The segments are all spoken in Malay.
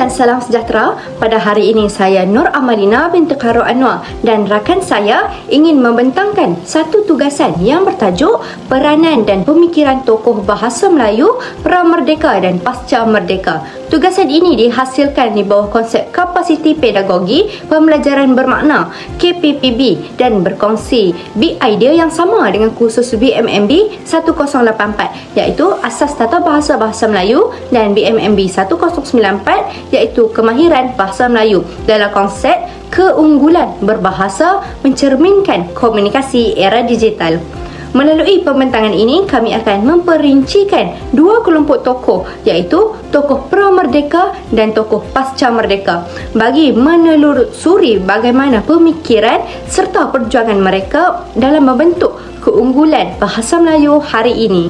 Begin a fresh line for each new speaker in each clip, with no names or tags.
dan salam sejahtera. Pada hari ini saya Nur Amalina binti Khairul Anwar dan rakan saya ingin membentangkan satu tugasan yang bertajuk Peranan dan Pemikiran Tokoh Bahasa Melayu Pra-Merdeka dan Pasca Merdeka. Tugasan ini dihasilkan di bawah konsep Kapasiti Pedagogi Pembelajaran Bermakna KPPB dan berkongsi big idea yang sama dengan kursus BMMB 1084 iaitu Asas Tata Bahasa Bahasa Melayu dan BMMB 1094 iaitu Kemahiran Bahasa Melayu dalam konsep keunggulan berbahasa mencerminkan komunikasi era digital. Melalui pembentangan ini, kami akan memperincikan dua kelompok tokoh iaitu tokoh pra-merdeka dan tokoh pasca merdeka bagi menelusuri bagaimana pemikiran serta perjuangan mereka dalam membentuk keunggulan bahasa Melayu hari ini.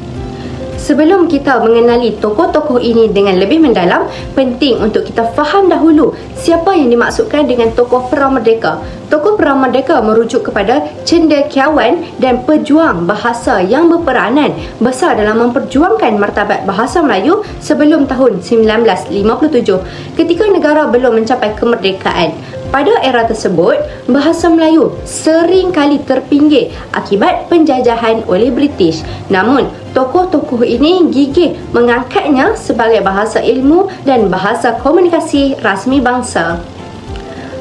Sebelum kita mengenali tokoh-tokoh ini dengan lebih mendalam, penting untuk kita faham dahulu siapa yang dimaksudkan dengan tokoh pra-merdeka. Tokoh pra-merdeka merujuk kepada cendekiawan dan pejuang bahasa yang berperanan besar dalam memperjuangkan martabat bahasa Melayu sebelum tahun 1957 ketika negara belum mencapai kemerdekaan. Pada era tersebut, bahasa Melayu sering kali terpinggir akibat penjajahan oleh British. Namun, tokoh-tokoh ini gigih mengangkatnya sebagai bahasa ilmu dan bahasa komunikasi rasmi bangsa.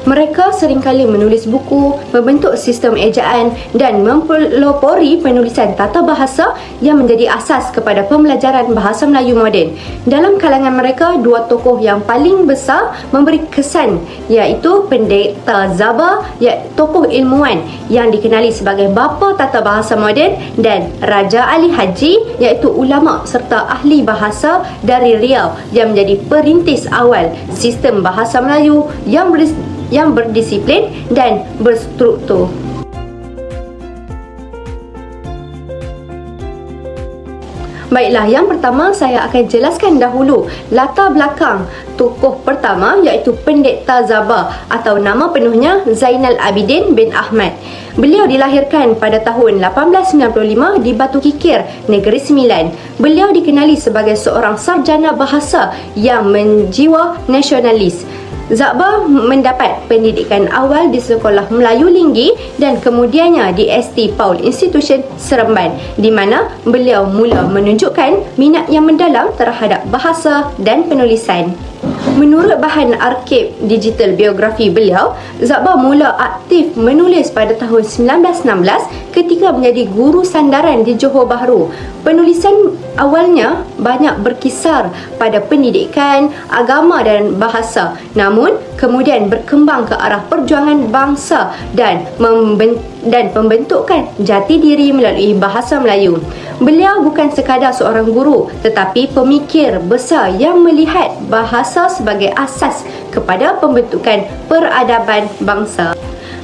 Mereka seringkali menulis buku, membentuk sistem ejaan dan mempelopori penulisan tata bahasa yang menjadi asas kepada pembelajaran bahasa Melayu moden. Dalam kalangan mereka, dua tokoh yang paling besar memberi kesan iaitu Pendeta Zaba, tokoh ilmuwan yang dikenali sebagai bapa tata bahasa moden, dan Raja Ali Haji iaitu ulama serta ahli bahasa dari Riau yang menjadi perintis awal sistem bahasa Melayu yang berdisiplin dan berstruktur. Baiklah, yang pertama saya akan jelaskan dahulu latar belakang tokoh pertama iaitu Pendeta Zaba atau nama penuhnya Zainal Abidin bin Ahmad. Beliau dilahirkan pada tahun 1895 di Batu Kikir, Negeri Sembilan. Beliau dikenali sebagai seorang sarjana bahasa yang menjiwa nasionalis. Zaba mendapat pendidikan awal di Sekolah Melayu Linggi dan kemudiannya di ST Paul Institution Seremban di mana beliau mula menunjukkan minat yang mendalam terhadap bahasa dan penulisan. Menurut bahan arsip digital biografi beliau, Zaba mula aktif menulis pada tahun 1916 ketika menjadi guru sandaran di Johor Bahru. Penulisan awalnya banyak berkisar pada pendidikan, agama dan bahasa, namun kemudian berkembang ke arah perjuangan bangsa dan pembentukan jati diri melalui bahasa Melayu. Beliau bukan sekadar seorang guru tetapi pemikir besar yang melihat bahasa sebagai asas kepada pembentukan peradaban bangsa.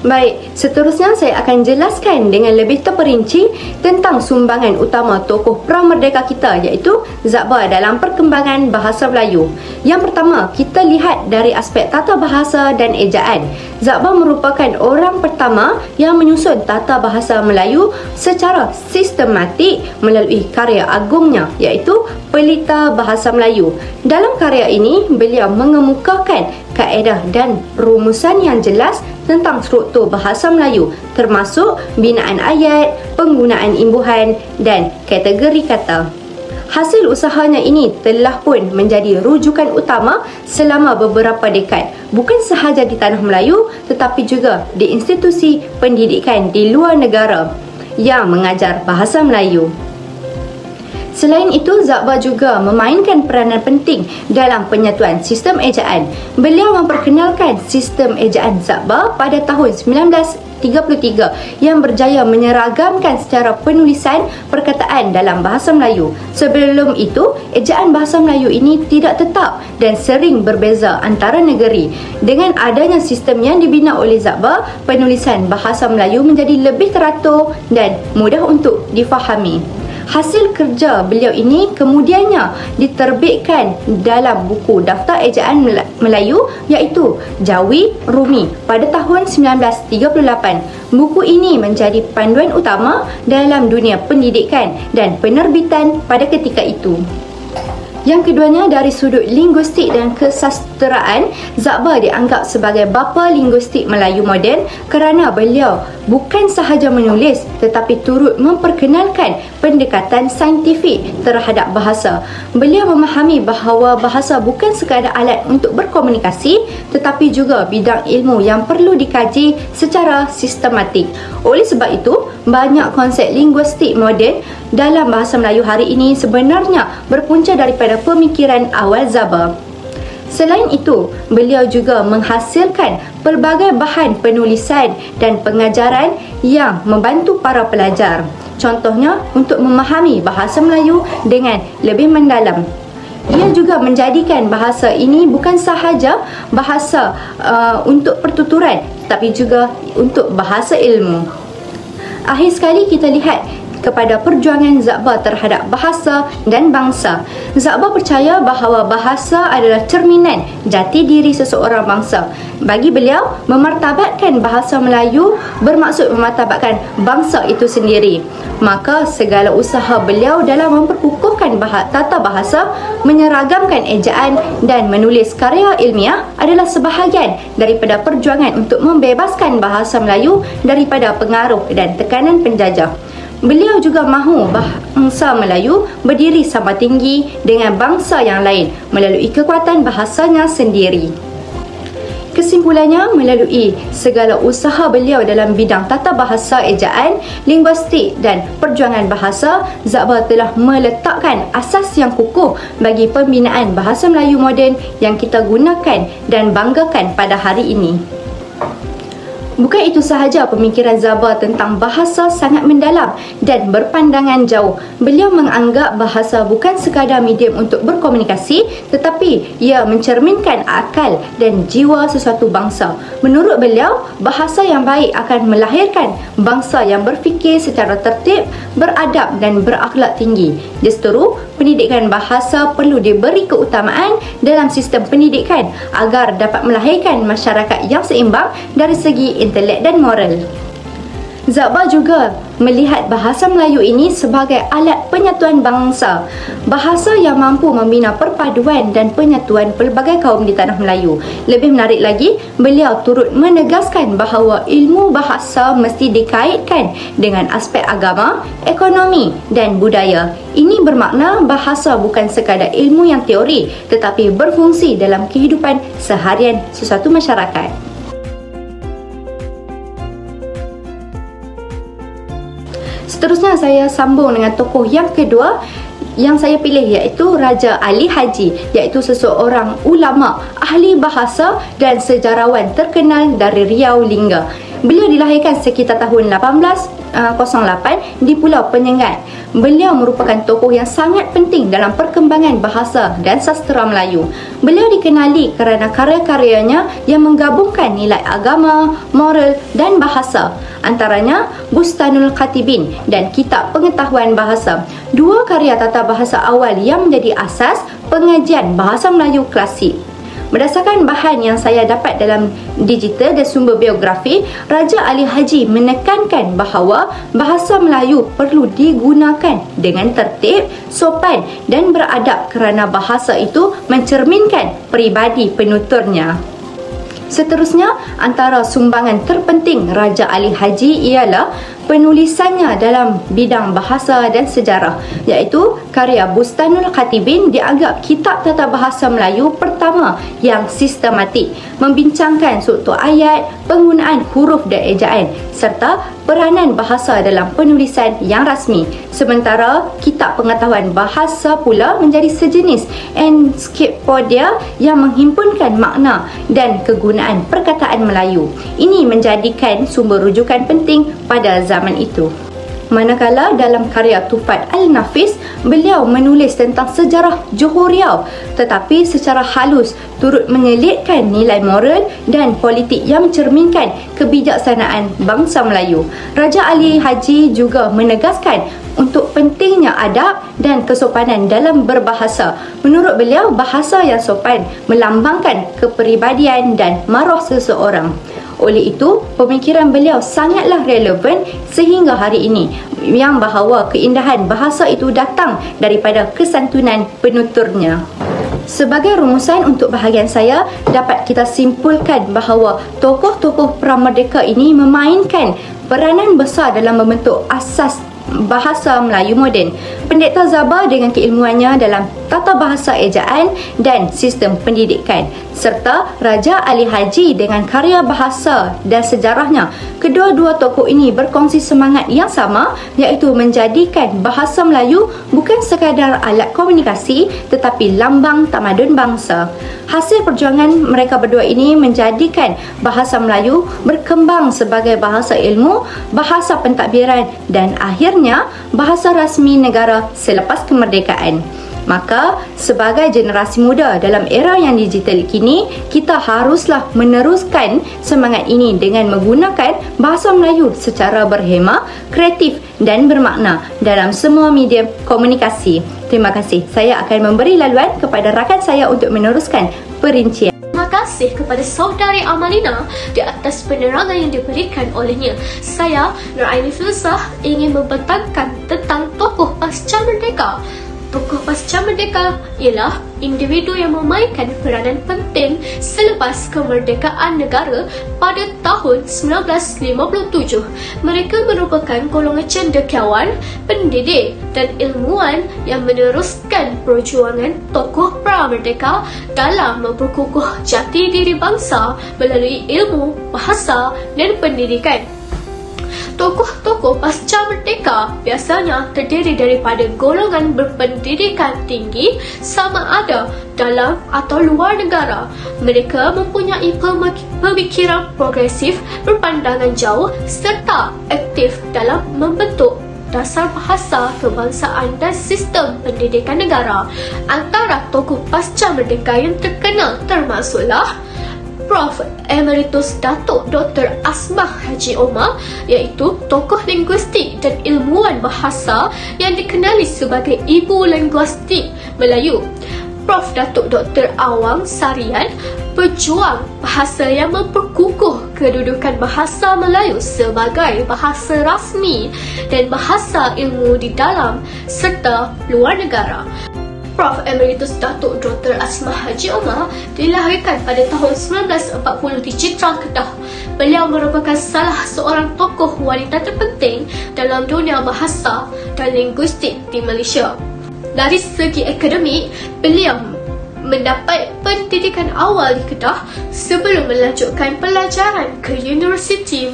Baik, seterusnya saya akan jelaskan dengan lebih terperinci tentang sumbangan utama tokoh pra-merdeka kita iaitu Zaba dalam perkembangan bahasa Melayu. Yang pertama, kita lihat dari aspek tata bahasa dan ejaan. Zaba merupakan orang pertama yang menyusun tata bahasa Melayu secara sistematik melalui karya agungnya iaitu Pelita Bahasa Melayu. Dalam karya ini, beliau mengemukakan kaedah dan rumusan yang jelas tentang struktur bahasa Melayu termasuk binaan ayat, penggunaan imbuhan dan kategori kata. Hasil usahanya ini telah pun menjadi rujukan utama selama beberapa dekad, bukan sahaja di tanah Melayu tetapi juga di institusi pendidikan di luar negara yang mengajar bahasa Melayu. Selain itu, Zaba juga memainkan peranan penting dalam penyatuan sistem ejaan. Beliau memperkenalkan sistem ejaan Zaba pada tahun 1933 yang berjaya menyeragamkan secara penulisan perkataan dalam bahasa Melayu. Sebelum itu, ejaan bahasa Melayu ini tidak tetap dan sering berbeza antara negeri. Dengan adanya sistem yang dibina oleh Zaba, penulisan bahasa Melayu menjadi lebih teratur dan mudah untuk difahami. Hasil kerja beliau ini kemudiannya diterbitkan dalam buku Daftar Ejaan Melayu iaitu Jawi Rumi pada tahun 1938. Buku ini menjadi panduan utama dalam dunia pendidikan dan penerbitan pada ketika itu. Yang keduanya, dari sudut linguistik dan kesasteraan, Zakbar dianggap sebagai bapa linguistik Melayu moden kerana beliau bukan sahaja menulis tetapi turut memperkenalkan pendekatan saintifik terhadap bahasa. Beliau memahami bahawa bahasa bukan sekadar alat untuk berkomunikasi tetapi juga bidang ilmu yang perlu dikaji secara sistematik. Oleh sebab itu, banyak konsep linguistik moden dalam bahasa Melayu hari ini sebenarnya berpunca daripada pemikiran awal Zakbar. Selain itu, beliau juga menghasilkan pelbagai bahan penulisan dan pengajaran yang membantu para pelajar. Contohnya, untuk memahami bahasa Melayu dengan lebih mendalam. Ia juga menjadikan bahasa ini bukan sahaja bahasa untuk pertuturan, tapi juga untuk bahasa ilmu. Akhir sekali, kita lihat kepada perjuangan Zakbar terhadap bahasa dan bangsa. Zakbar percaya bahawa bahasa adalah cerminan jati diri seseorang bangsa. Bagi beliau, memartabatkan bahasa Melayu bermaksud memartabatkan bangsa itu sendiri. Maka segala usaha beliau dalam memperkukuhkan tata bahasa, menyeragamkan ejaan dan menulis karya ilmiah adalah sebahagian daripada perjuangan untuk membebaskan bahasa Melayu daripada pengaruh dan tekanan penjajah. Beliau juga mahu bangsa Melayu berdiri sama tinggi dengan bangsa yang lain melalui kekuatan bahasanya sendiri. Kesimpulannya, melalui segala usaha beliau dalam bidang tata bahasa, ejaan, linguistik dan perjuangan bahasa, Zakbar telah meletakkan asas yang kukuh bagi pembinaan bahasa Melayu moden yang kita gunakan dan banggakan pada hari ini. Bukan itu sahaja, pemikiran Zakbar tentang bahasa sangat mendalam dan berpandangan jauh. Beliau menganggap bahasa bukan sekadar medium untuk berkomunikasi, tetapi ia mencerminkan akal dan jiwa sesuatu bangsa. Menurut beliau, bahasa yang baik akan melahirkan bangsa yang berfikir secara tertib, beradab dan berakhlak tinggi. Dia seteru, pendidikan bahasa perlu diberi keutamaan dalam sistem pendidikan agar dapat melahirkan masyarakat yang seimbang dari segi intelek dan moral. Zakbar juga melihat bahasa Melayu ini sebagai alat penyatuan bangsa, bahasa yang mampu membina perpaduan dan penyatuan pelbagai kaum di tanah Melayu. Lebih menarik lagi, beliau turut menegaskan bahawa ilmu bahasa mesti dikaitkan dengan aspek agama, ekonomi dan budaya. Ini bermakna bahasa bukan sekadar ilmu yang teori tetapi berfungsi dalam kehidupan seharian sesuatu masyarakat. Seterusnya, saya sambung dengan tokoh yang kedua yang saya pilih, iaitu Raja Ali Haji, iaitu seseorang ulama, ahli bahasa dan sejarawan terkenal dari Riau Lingga. Beliau dilahirkan sekitar tahun 1808 di Pulau Penyengat. Beliau merupakan tokoh yang sangat penting dalam perkembangan bahasa dan sastera Melayu. Beliau dikenali kerana karya-karyanya yang menggabungkan nilai agama, moral dan bahasa. Antaranya Bustanul Khatibin dan Kitab Pengetahuan Bahasa, dua karya tata bahasa awal yang menjadi asas pengajian bahasa Melayu klasik. Berdasarkan bahan yang saya dapat dalam digital dan sumber biografi, Raja Ali Haji menekankan bahawa bahasa Melayu perlu digunakan dengan tertib, sopan dan beradab kerana bahasa itu mencerminkan peribadi penuturnya. Seterusnya, antara sumbangan terpenting Raja Ali Haji ialah penulisannya dalam bidang bahasa dan sejarah, iaitu karya Bustanul Khatibin dianggap kitab tata bahasa Melayu pertama yang sistematik, membincangkan struktur ayat, penggunaan huruf dan ejaan serta peranan bahasa dalam penulisan yang rasmi. Sementara Kitab Pengetahuan Bahasa pula menjadi sejenis ensiklopedia yang menghimpunkan makna dan kegunaan perkataan Melayu. Ini menjadikan sumber rujukan penting pada zaman itu. Manakala dalam karya Tufat Al-Nafis, beliau menulis tentang sejarah Johor Riau tetapi secara halus turut menyelitkan nilai moral dan politik yang mencerminkan kebijaksanaan bangsa Melayu. Raja Ali Haji juga menegaskan untuk pentingnya adab dan kesopanan dalam berbahasa. Menurut beliau, bahasa yang sopan melambangkan kepribadian dan maruah seseorang. Oleh itu, pemikiran beliau sangatlah relevan sehingga hari ini, yang bahawa keindahan bahasa itu datang daripada kesantunan penuturnya. Sebagai rumusan untuk bahagian saya, dapat kita simpulkan bahawa tokoh-tokoh pramerdeka ini memainkan peranan besar dalam membentuk asas bahasa Melayu moden. Pendektar Zaba dengan keilmuannya dalam tata bahasa ejaan dan sistem pendidikan, serta Raja Ali Haji dengan karya bahasa dan sejarahnya. Kedua-dua tokoh ini berkongsi semangat yang sama, iaitu menjadikan bahasa Melayu bukan sekadar alat komunikasi tetapi lambang tamadun bangsa. Hasil perjuangan mereka berdua ini menjadikan bahasa Melayu berkembang sebagai bahasa ilmu, bahasa pentadbiran dan akhirnya bahasa rasmi negara selepas kemerdekaan. Maka, sebagai generasi muda dalam era yang digital kini, kita haruslah meneruskan semangat ini dengan menggunakan bahasa Melayu secara berhema, kreatif dan bermakna dalam semua media komunikasi. Terima kasih. Saya akan memberi laluan kepada rakan saya untuk meneruskan perincian.
Terima kasih kepada saudari Amalina di atas penerangan yang diberikan olehnya. Saya, Nuraini Filzah, ingin membentangkan tentang tokoh pasca merdeka. Tokoh pasca merdeka ialah individu yang memainkan peranan penting selepas kemerdekaan negara pada tahun 1957. Mereka merupakan golongan cendekiawan, pendidik dan ilmuwan yang meneruskan perjuangan tokoh pramerdeka dalam memperkukuh jati diri bangsa melalui ilmu, bahasa dan pendidikan. Tokoh-tokoh pasca merdeka biasanya terdiri daripada golongan berpendidikan tinggi sama ada dalam atau luar negara. Mereka mempunyai pemikiran progresif, berpandangan jauh serta aktif dalam membentuk dasar bahasa kebangsaan dan sistem pendidikan negara. Antara tokoh pasca merdeka yang terkenal termasuklah Prof. Emeritus Datuk Dr. Asmah Haji Omar, iaitu tokoh linguistik dan ilmuwan bahasa yang dikenali sebagai ibu linguistik Melayu. Prof. Datuk Dr. Awang Sarian, pejuang bahasa yang memperkukuh kedudukan bahasa Melayu sebagai bahasa rasmi dan bahasa ilmu di dalam serta luar negara. Prof. Emeritus Datuk Dr. Asmah Haji Omar dilahirkan pada tahun 1940 di Citrang, Kedah. Beliau merupakan salah seorang tokoh wanita terpenting dalam dunia bahasa dan linguistik di Malaysia. Dari segi akademik, beliau mendapat pendidikan awal di Kedah sebelum melanjutkan pelajaran ke Universiti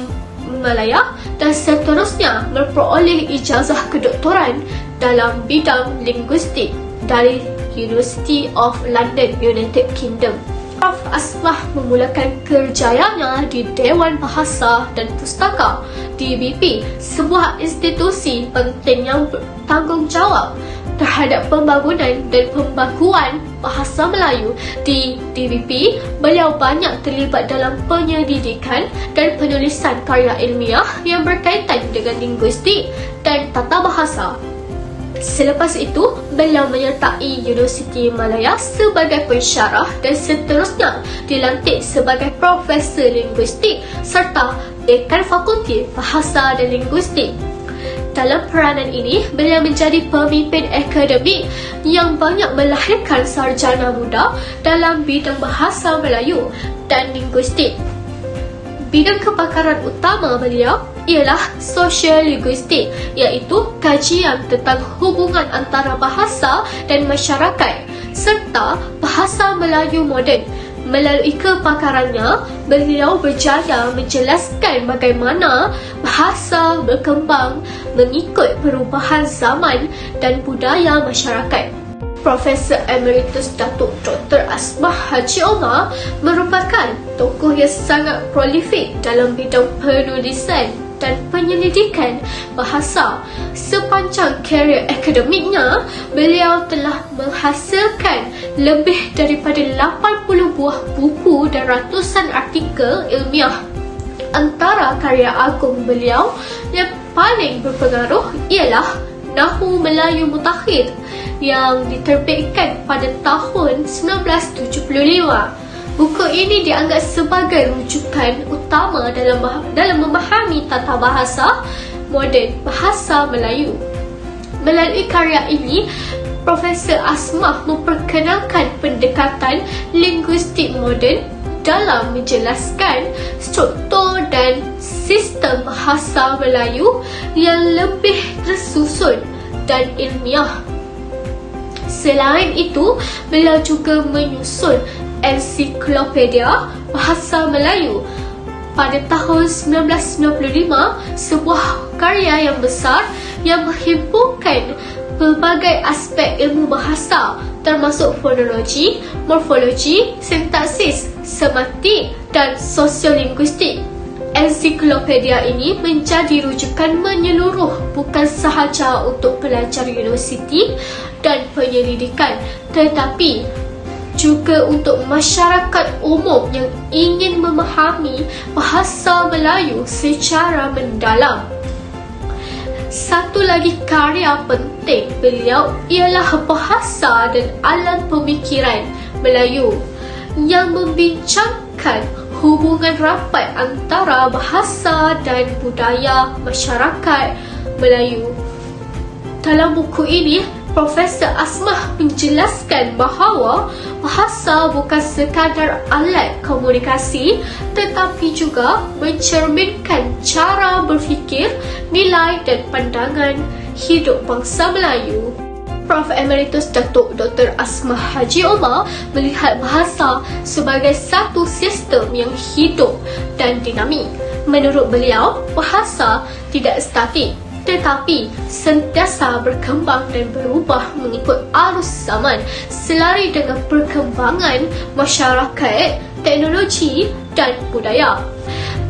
Malaya dan seterusnya memperoleh ijazah kedoktoran dalam bidang linguistik dari University of London, United Kingdom. Prof. Asmah memulakan kerjayanya di Dewan Bahasa dan Pustaka DBP, sebuah institusi penting yang bertanggungjawab terhadap pembangunan dan pembakuan bahasa Melayu. Di DBP, beliau banyak terlibat dalam penyelidikan dan penulisan karya ilmiah yang berkaitan dengan linguistik dan tata bahasa. Selepas itu, beliau menyertai Universiti Malaya sebagai pensyarah dan seterusnya dilantik sebagai Profesor Linguistik serta Dekan Fakulti Bahasa dan Linguistik. Dalam peranan ini, beliau menjadi pemimpin akademik yang banyak melahirkan sarjana muda dalam bidang bahasa Melayu dan linguistik. Bidang kepakaran utama beliau ialah sosial linguistik, iaitu kajian tentang hubungan antara bahasa dan masyarakat serta bahasa Melayu moden. Melalui kepakarannya, beliau berjaya menjelaskan bagaimana bahasa berkembang mengikut perubahan zaman dan budaya masyarakat. Profesor Emeritus Datuk Dr. Asmah Haji Omar merupakan tokoh yang sangat prolifik dalam bidang penulisan dan penyelidikan bahasa. Sepanjang karier akademiknya, beliau telah menghasilkan lebih daripada 80 buah buku dan ratusan artikel ilmiah. Antara karya agung beliau yang paling berpengaruh ialah Nahu Melayu Mutakhir yang diterbitkan pada tahun 1975. Buku ini dianggap sebagai rujukan utama dalam memahami tata bahasa moden bahasa Melayu. Melalui karya ini, Profesor Asmah memperkenalkan pendekatan linguistik moden dalam menjelaskan struktur dan sistem bahasa Melayu yang lebih tersusun dan ilmiah. Selain itu, beliau juga menyusun ensiklopedia bahasa Melayu pada tahun 1995, sebuah karya yang besar yang menghimpunkan pelbagai aspek ilmu bahasa termasuk fonologi, morfologi, sintaksis, semantik dan sosiolinguistik. Ensiklopedia ini menjadi rujukan menyeluruh bukan sahaja untuk pelajar universiti dan penyelidikan, tetapi juga untuk masyarakat umum yang ingin memahami bahasa Melayu secara mendalam. Satu lagi karya penting beliau ialah Bahasa dan Alam Pemikiran Melayu yang membincangkan hubungan rapat antara bahasa dan budaya masyarakat Melayu. Dalam buku ini, Profesor Asmah menjelaskan bahawa bahasa bukan sekadar alat komunikasi tetapi juga mencerminkan cara berfikir, nilai dan pandangan hidup bangsa Melayu. Prof. Emeritus Datuk Dr. Asmah Haji Omar melihat bahasa sebagai satu sistem yang hidup dan dinamik. Menurut beliau, bahasa tidak statik tetapi sentiasa berkembang dan berubah mengikut arus zaman selari dengan perkembangan masyarakat, teknologi dan budaya.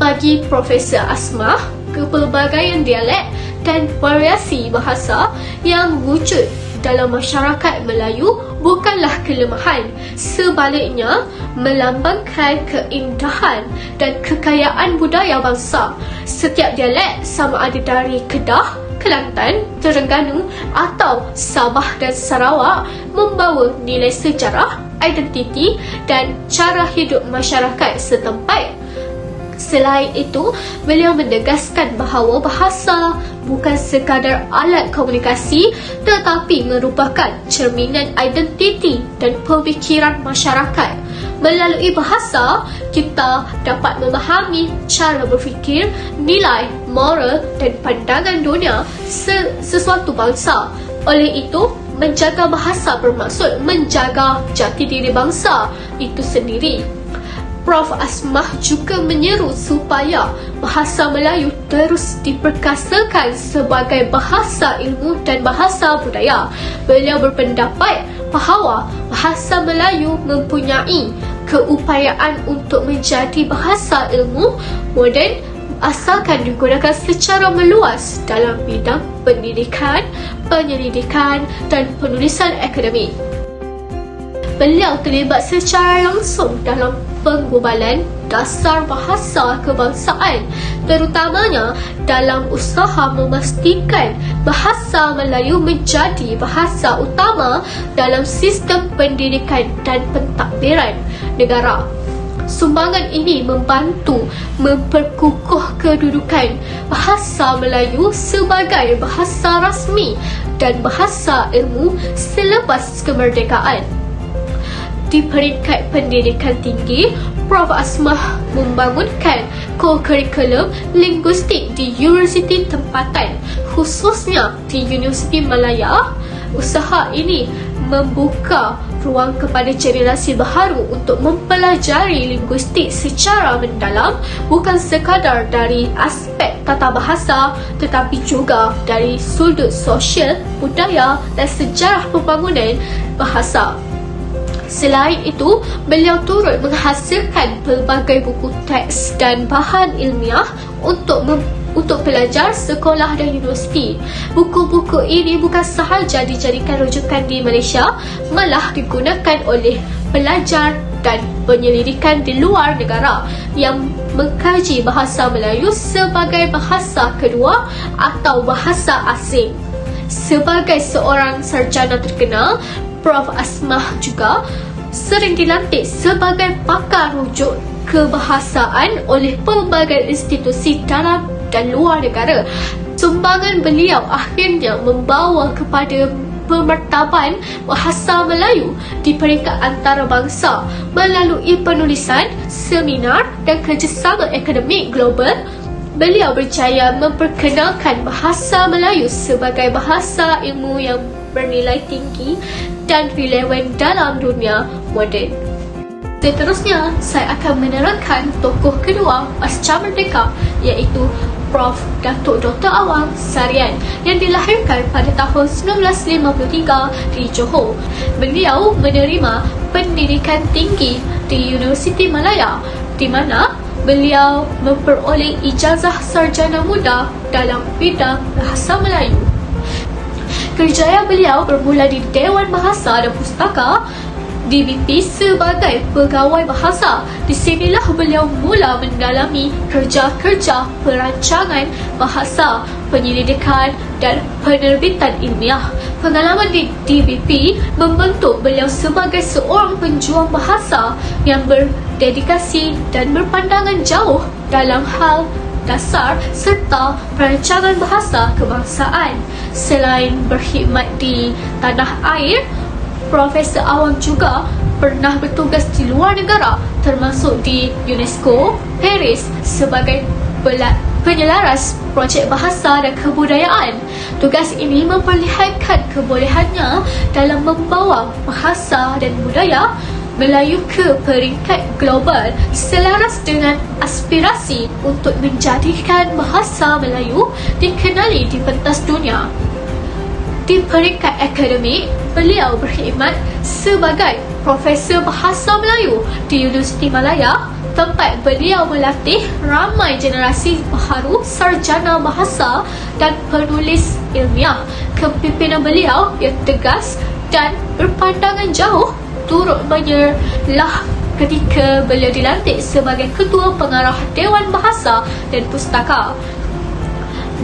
Bagi Profesor Asmah, kepelbagaian dialek dan variasi bahasa yang wujud dalam masyarakat Melayu bukanlah kelemahan, sebaliknya melambangkan keindahan dan kekayaan budaya bangsa. Setiap dialek, sama ada dari Kedah, Kelantan, Terengganu atau Sabah dan Sarawak, membawa nilai sejarah, identiti dan cara hidup masyarakat setempat. Selain itu, beliau menegaskan bahawa bahasa bukan sekadar alat komunikasi tetapi merupakan cerminan identiti dan pemikiran masyarakat. Melalui bahasa, kita dapat memahami cara berfikir, nilai, moral dan pandangan dunia sesuatu bangsa. Oleh itu, menjaga bahasa bermaksud menjaga jati diri bangsa itu sendiri. Prof. Asmah juga menyeru supaya bahasa Melayu terus diperkasakan sebagai bahasa ilmu dan bahasa budaya. Beliau berpendapat bahawa bahasa Melayu mempunyai keupayaan untuk menjadi bahasa ilmu moden asalkan digunakan secara meluas dalam bidang pendidikan, penyelidikan dan penulisan akademik. Beliau terlibat secara langsung dalam penggubalan dasar bahasa kebangsaan, terutamanya dalam usaha memastikan bahasa Melayu menjadi bahasa utama dalam sistem pendidikan dan pentadbiran negara. Sumbangan ini membantu memperkukuh kedudukan bahasa Melayu sebagai bahasa rasmi dan bahasa ilmu selepas kemerdekaan. Di peringkat pendidikan tinggi, Prof. Asmah membangunkan kurikulum linguistik di universiti tempatan, khususnya di Universiti Malaya. Usaha ini membuka ruang kepada generasi baharu untuk mempelajari linguistik secara mendalam, bukan sekadar dari aspek tata bahasa tetapi juga dari sudut sosial, budaya dan sejarah pembangunan bahasa. Selain itu, beliau turut menghasilkan pelbagai buku teks dan bahan ilmiah untuk pelajar sekolah dan universiti. Buku-buku ini bukan sahaja dijadikan rujukan di Malaysia, malah digunakan oleh pelajar dan penyelidikan di luar negara yang mengkaji bahasa Melayu sebagai bahasa kedua atau bahasa asing. Sebagai seorang sarjana terkenal, Prof. Asmah juga sering dilantik sebagai pakar rujuk kebahasaan oleh pelbagai institusi dalam dan luar negara. Sumbangan beliau akhirnya membawa kepada pemertaban bahasa Melayu di peringkat antarabangsa melalui penulisan, seminar dan kerjasama akademik global. Beliau berjaya memperkenalkan bahasa Melayu sebagai bahasa ilmu yang bernilai tinggi dan relevan dalam dunia moden. Seterusnya, saya akan menerangkan tokoh kedua pasca merdeka, iaitu Prof. Datuk Dr. Awang Sarian yang dilahirkan pada tahun 1953 di Johor. Beliau menerima pendidikan tinggi di Universiti Malaya, di mana beliau memperoleh ijazah sarjana muda dalam bidang bahasa Melayu. Kerjaya beliau bermula di Dewan Bahasa dan Pustaka DBP sebagai pegawai bahasa. Di sinilah beliau mula mendalami kerja-kerja perancangan bahasa, penyelidikan dan penerbitan ilmiah. Pengalaman di DBP membentuk beliau sebagai seorang penjuang bahasa yang berdedikasi dan berpandangan jauh dalam hal dasar serta perancangan bahasa kebangsaan. Selain berkhidmat di tanah air, Profesor Awang juga pernah bertugas di luar negara, termasuk di UNESCO, Paris sebagai penyelaras projek bahasa dan kebudayaan. Tugas ini memperlihatkan kebolehannya dalam membawa bahasa dan budaya Melayu ke peringkat global, selaras dengan aspirasi untuk menjadikan bahasa Melayu dikenali di pentas dunia. Di peringkat akademik, beliau berkhidmat sebagai Profesor Bahasa Melayu di Universiti Malaya, tempat beliau melatih ramai generasi baharu sarjana bahasa dan penulis ilmiah. Kepimpinan beliau yang tegas dan berpandangan jauh turut menyerlah ketika beliau dilantik sebagai Ketua Pengarah Dewan Bahasa dan Pustaka.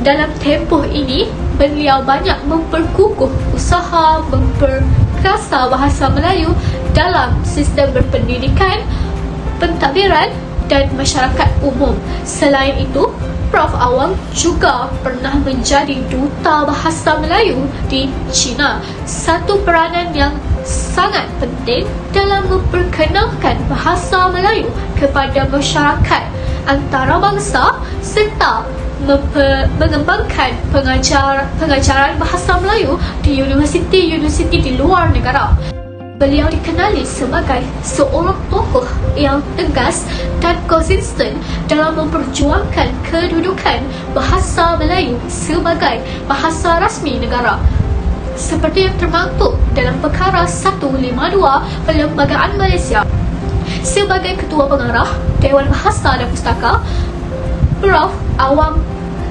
Dalam tempoh ini, beliau banyak memperkukuh usaha memperkasa bahasa Melayu dalam sistem berpendidikan, pentadbiran dan masyarakat umum. Selain itu, Prof. Awang juga pernah menjadi Duta Bahasa Melayu di China, satu peranan yang sangat penting dalam memperkenalkan bahasa Melayu kepada masyarakat antarabangsa serta mengembangkan pengajaran bahasa Melayu di universiti-universiti di luar negara. Beliau dikenali sebagai seorang tokoh yang tegas dan konsisten dalam memperjuangkan kedudukan bahasa Melayu sebagai bahasa rasmi negara, seperti yang termaktub dalam Perkara 152 Perlembagaan Malaysia. Sebagai Ketua Pengarah Dewan Bahasa dan Pustaka, Prof. Awang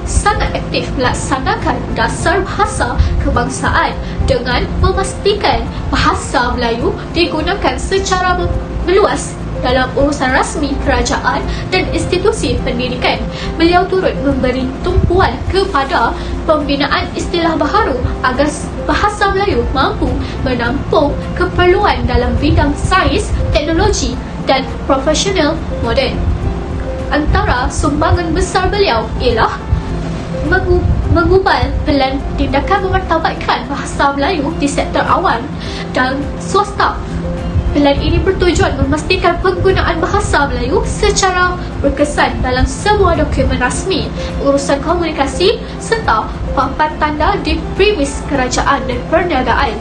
sangat aktif melaksanakan dasar bahasa kebangsaan dengan memastikan bahasa Melayu digunakan secara meluas dalam urusan rasmi kerajaan dan institusi pendidikan. Beliau turut memberi tumpuan kepada pembinaan istilah baharu agar bahasa Melayu mampu menampung keperluan dalam bidang sains, teknologi dan profesional moden. Antara sumbangan besar beliau ialah mengubal pelan tindakan memartabatkan bahasa Melayu di sektor awam dan swasta. Pelan ini bertujuan memastikan penggunaan bahasa Melayu secara berkesan dalam semua dokumen rasmi, urusan komunikasi serta papan tanda di premis kerajaan dan perniagaan.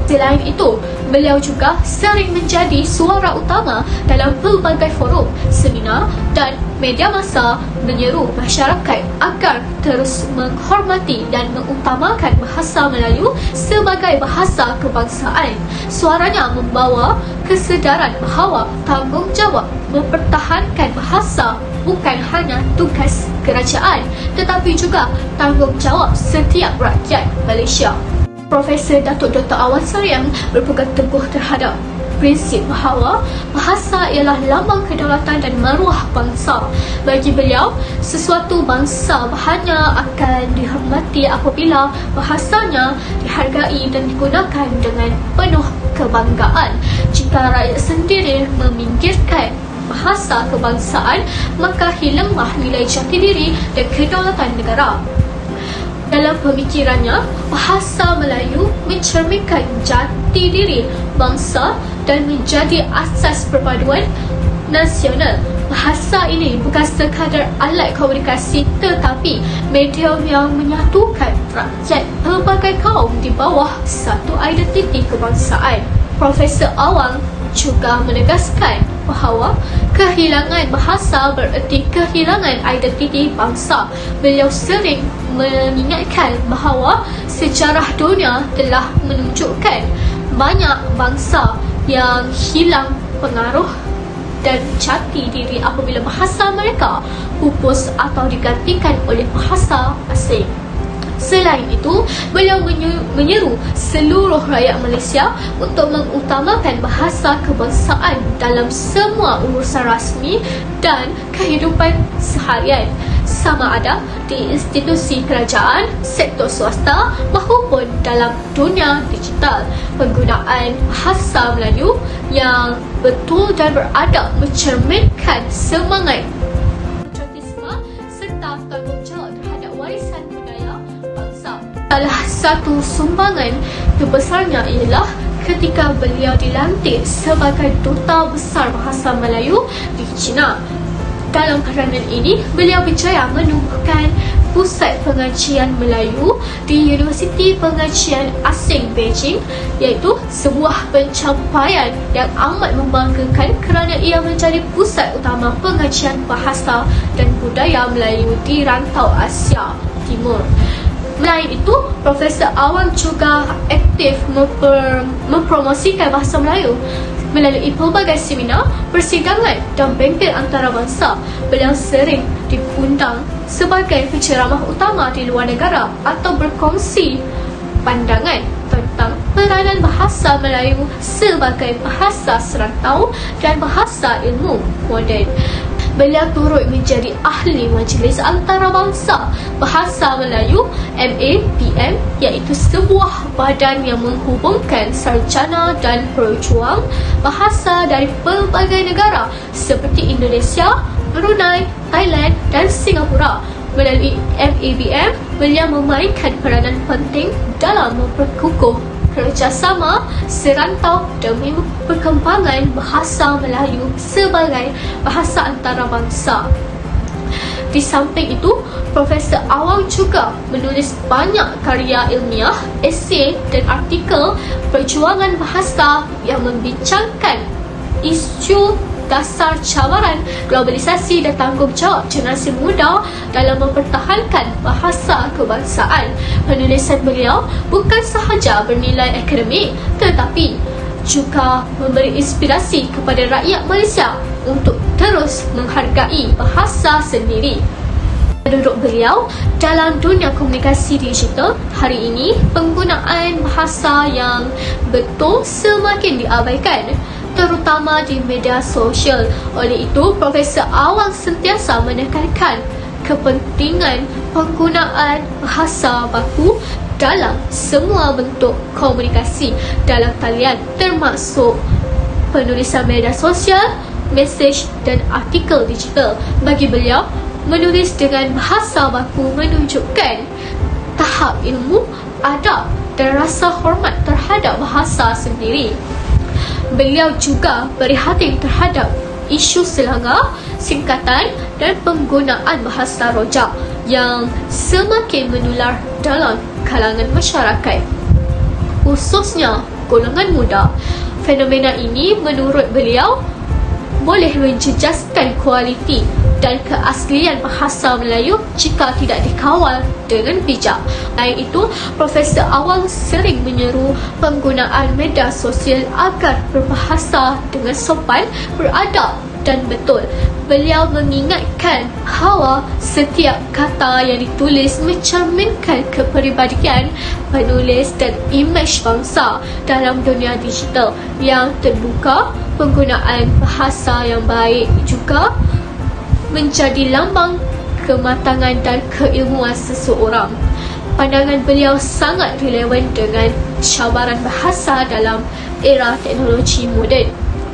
Selain itu, beliau juga sering menjadi suara utama dalam pelbagai forum, seminar dan media massa menyeru masyarakat agar terus menghormati dan mengutamakan bahasa Melayu sebagai bahasa kebangsaan. Suaranya membawa kesedaran bahawa tanggungjawab mempertahankan bahasa bukan hanya tugas kerajaan tetapi juga tanggungjawab setiap rakyat Malaysia. Profesor Datuk Dr. Awang Sarian berpegang teguh terhadap prinsip bahawa bahasa ialah lambang kedaulatan dan maruah bangsa. Bagi beliau, sesuatu bangsa hanya akan dihormati apabila bahasanya dihargai dan digunakan dengan penuh kebanggaan. Jika jika rakyat sendiri meminggirkan bahasa kebangsaan, maka hilanglah nilai jati diri dan kedaulatan negara. Dalam pemikirannya, bahasa Melayu mencerminkan jati diri bangsa dan menjadi asas perpaduan nasional. Bahasa ini bukan sekadar alat komunikasi tetapi medium yang menyatukan rakyat pelbagai kaum di bawah satu identiti kebangsaan. Profesor Awang juga menegaskan bahawa kehilangan bahasa bererti kehilangan identiti bangsa. Beliau sering mengingatkan bahawa sejarah dunia telah menunjukkan banyak bangsa yang hilang pengaruh dan jati diri apabila bahasa mereka pupus atau digantikan oleh bahasa asing. Selain itu, beliau menyeru seluruh rakyat Malaysia untuk mengutamakan bahasa kebangsaan dalam semua urusan rasmi dan kehidupan seharian, sama ada di institusi kerajaan, sektor swasta maupun dalam dunia digital. Penggunaan bahasa Melayu yang betul dan beradab mencerminkan semangat patriotisme serta tanggungjawab terhadap warisan budaya bangsa. Salah satu sumbangan terbesarnya ialah ketika beliau dilantik sebagai Duta Besar Bahasa Melayu di China. Dalam peranan ini, beliau berjaya menumbuhkan Pusat Pengajian Melayu di Universiti Pengajian Asing Beijing, iaitu sebuah pencapaian yang amat membanggakan kerana ia menjadi pusat utama pengajian bahasa dan budaya Melayu di rantau Asia Timur. Selain itu, Profesor Awang juga aktif mempromosikan bahasa Melayu melalui pelbagai seminar, persidangan dan bengkel antarabangsa. Beliau sering diundang sebagai penceramah utama di luar negara atau berkongsi pandangan tentang peranan bahasa Melayu sebagai bahasa serantau dan bahasa ilmu moden. Beliau turut menjadi ahli Majlis Antarabangsa Bahasa Melayu MABM, iaitu sebuah badan yang menghubungkan sarjana dan pejuang bahasa dari pelbagai negara seperti Indonesia, Brunei, Thailand dan Singapura. Melalui MABM, beliau memainkan peranan penting dalam memperkukuh kerjasama serantau demi perkembangan bahasa Melayu sebagai bahasa antarabangsa. Di samping itu, Profesor Awang juga menulis banyak karya ilmiah, esei dan artikel perjuangan bahasa yang membincangkan isu dasar cabaran globalisasi dan tanggungjawab generasi muda dalam mempertahankan bahasa kebangsaan. Penulisan beliau bukan sahaja bernilai akademik tetapi juga memberi inspirasi kepada rakyat Malaysia untuk terus menghargai bahasa sendiri. Menurut beliau, dalam dunia komunikasi digital hari ini, penggunaan bahasa yang betul semakin diabaikan, terutama di media sosial. Oleh itu, Profesor Awang sentiasa menekankan kepentingan penggunaan bahasa baku dalam semua bentuk komunikasi dalam talian, termasuk penulisan media sosial, mesej dan artikel digital. Bagi beliau, menulis dengan bahasa baku menunjukkan tahap ilmu, adab dan rasa hormat terhadap bahasa sendiri. Beliau juga prihatin terhadap isu selangor, singkatan dan penggunaan bahasa rojak yang semakin menular dalam kalangan masyarakat, khususnya golongan muda. Fenomena ini menurut beliau boleh menjejaskan kualiti dan keaslian bahasa Melayu jika tidak dikawal dengan bijak. Selain itu, Profesor Awang sering menyeru penggunaan media sosial agar berbahasa dengan sopan, beradab dan betul. Beliau mengingatkan bahawa setiap kata yang ditulis mencerminkan kepribadian penulis dan imej bangsa dalam dunia digital yang terbuka. Penggunaan bahasa yang baik juga menjadi lambang kematangan dan keilmuan seseorang. Pandangan beliau sangat relevan dengan cabaran bahasa dalam era teknologi moden.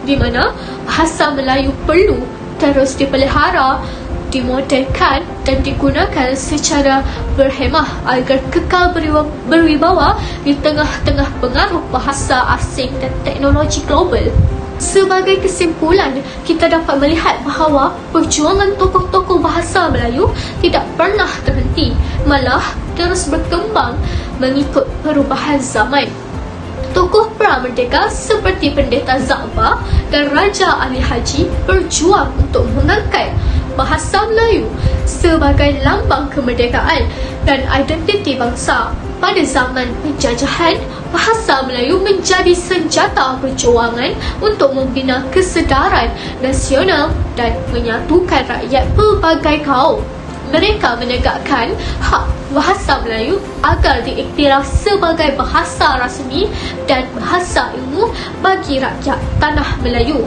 di mana bahasa Melayu perlu terus dipelihara, dimodelkan dan digunakan secara berhemah agar kekal berwibawa di tengah-tengah pengaruh bahasa asing dan teknologi global. Sebagai kesimpulan, kita dapat melihat bahawa perjuangan tokoh-tokoh bahasa Melayu tidak pernah terhenti, malah terus berkembang mengikut perubahan zaman. Tokoh pra-merdeka seperti Pendeta Zakbar dan Raja Ali Haji berjuang untuk mengangkat bahasa Melayu sebagai lambang kemerdekaan dan identiti bangsa. Pada zaman penjajahan, bahasa Melayu menjadi senjata perjuangan untuk membina kesedaran nasional dan menyatukan rakyat pelbagai kaum. Mereka menegakkan hak bahasa Melayu agar diiktiraf sebagai bahasa rasmi dan bahasa ilmu bagi rakyat tanah Melayu.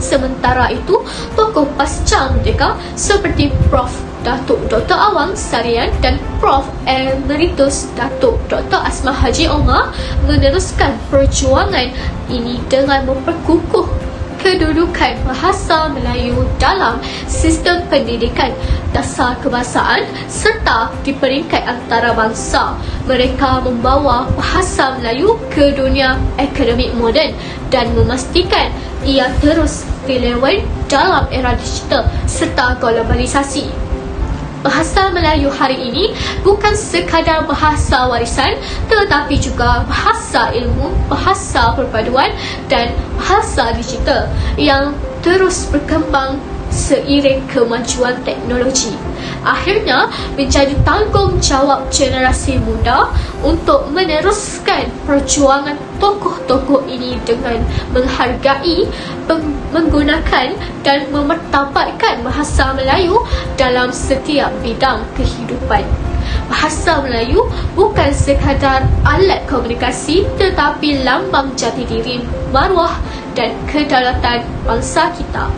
Sementara itu, tokoh pasca merdeka seperti Prof. Datuk Dr. Awang Sarian dan Prof. Emeritus Datuk Dr. Asmah Haji Omar meneruskan perjuangan ini dengan memperkukuh kedudukan bahasa Melayu dalam sistem pendidikan dasar kebangsaan serta di peringkat antarabangsa. Mereka membawa bahasa Melayu ke dunia akademik moden dan memastikan ia terus relevan dalam era digital serta globalisasi. Bahasa Melayu hari ini bukan sekadar bahasa warisan, tetapi juga bahasa ilmu, bahasa perpaduan dan bahasa digital yang terus berkembang seiring kemajuan teknologi. Akhirnya menjadi tanggungjawab generasi muda untuk meneruskan perjuangan tokoh-tokoh ini dengan menghargai, menggunakan dan memartabatkan bahasa Melayu dalam setiap bidang kehidupan. Bahasa Melayu bukan sekadar alat komunikasi, tetapi lambang jati diri, maruah dan kedaulatan bangsa kita.